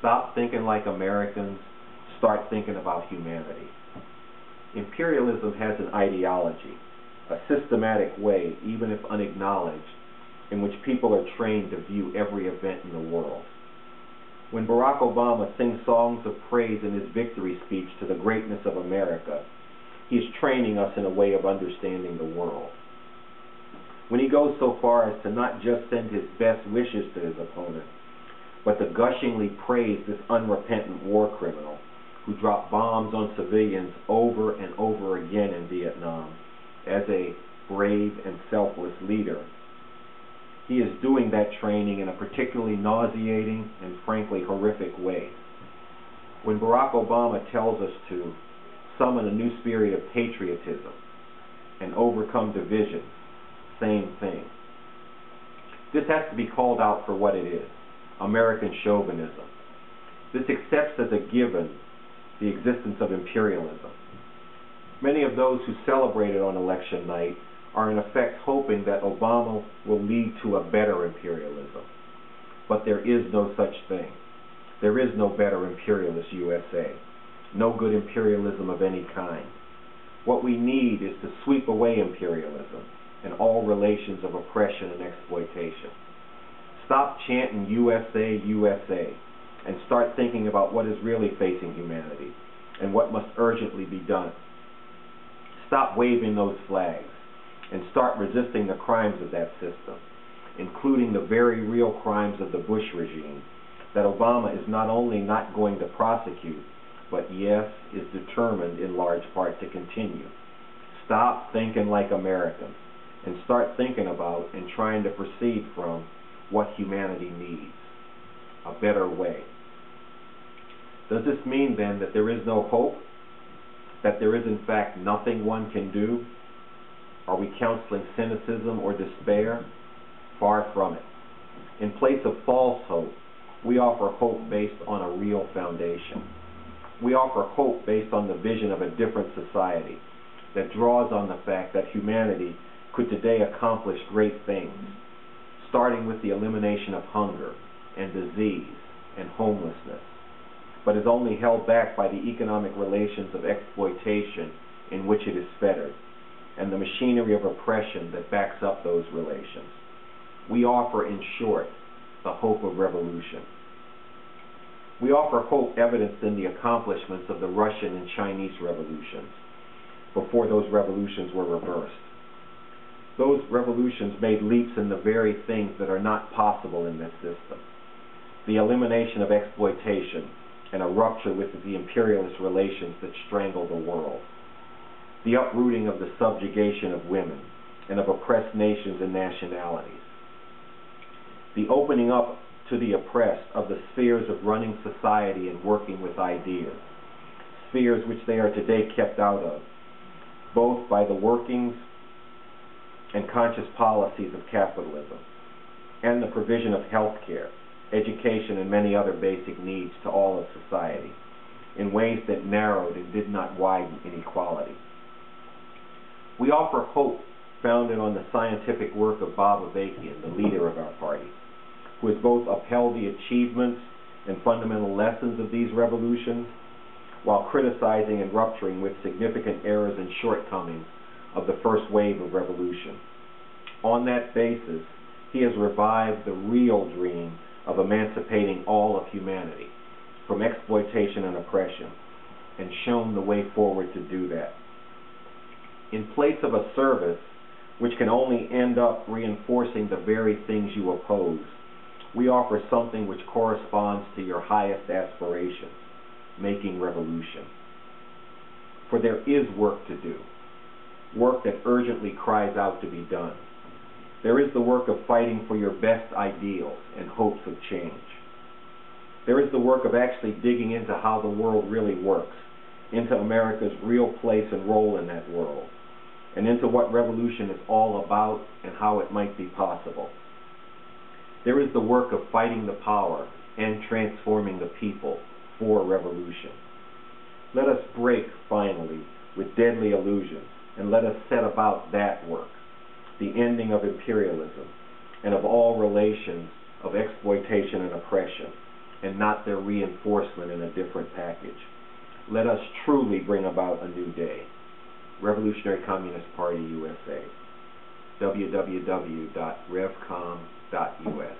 Stop thinking like Americans, start thinking about humanity. Imperialism has an ideology, a systematic way, even if unacknowledged, in which people are trained to view every event in the world. When Barack Obama sings songs of praise in his victory speech to the greatness of America, he is training us in a way of understanding the world. When he goes so far as to not just send his best wishes to his opponent, but to gushingly praise this unrepentant war criminal who dropped bombs on civilians over and over again in Vietnam as a brave and selfless leader, he is doing that training in a particularly nauseating and frankly horrific way. When Barack Obama tells us to summon a new spirit of patriotism and overcome division, same thing. This has to be called out for what it is, American chauvinism. This accepts as a given the existence of imperialism. Many of those who celebrated on election night are in effect hoping that Obama will lead to a better imperialism. But there is no such thing. There is no better imperialist USA. No good imperialism of any kind. What we need is to sweep away imperialism and all relations of oppression and exploitation. Stop chanting USA, USA, and start thinking about what is really facing humanity and what must urgently be done. Stop waving those flags and start resisting the crimes of that system, including the very real crimes of the Bush regime that Obama is not only not going to prosecute, but yes, is determined in large part to continue. Stop thinking like Americans and start thinking about and trying to proceed from what humanity needs, a better way. Does this mean then that there is no hope? That there is in fact nothing one can do? Are we counseling cynicism or despair? Far from it. In place of false hope, we offer hope based on a real foundation. We offer hope based on the vision of a different society that draws on the fact that humanity could today accomplish great things, starting with the elimination of hunger and disease and homelessness, but is only held back by the economic relations of exploitation in which it is fettered, and the machinery of oppression that backs up those relations. We offer, in short, the hope of revolution. We offer hope evidenced in the accomplishments of the Russian and Chinese revolutions before those revolutions were reversed. Those revolutions made leaps in the very things that are not possible in this system. The elimination of exploitation and a rupture with the imperialist relations that strangle the world. The uprooting of the subjugation of women and of oppressed nations and nationalities. The opening up to the oppressed of the spheres of running society and working with ideas, spheres which they are today kept out of, both by the workings and conscious policies of capitalism, and the provision of health care, education, and many other basic needs to all of society, in ways that narrowed and did not widen inequality. We offer hope founded on the scientific work of Bob Avakian, the leader of our party, who has both upheld the achievements and fundamental lessons of these revolutions while criticizing and rupturing with significant errors and shortcomings of the first wave of revolution. On that basis, he has revived the real dream of emancipating all of humanity from exploitation and oppression, and shown the way forward to do that. In place of a service which can only end up reinforcing the very things you oppose, we offer something which corresponds to your highest aspirations, making revolution. For there is work to do, work that urgently cries out to be done. There is the work of fighting for your best ideals and hopes of change. There is the work of actually digging into how the world really works, into America's real place and role in that world, and into what revolution is all about and how it might be possible. There is the work of fighting the power and transforming the people for revolution. Let us break, finally, with deadly illusions, and let us set about that work, the ending of imperialism and of all relations of exploitation and oppression, and not their reinforcement in a different package. Let us truly bring about a new day. Revolutionary Communist Party USA. www.revcom.us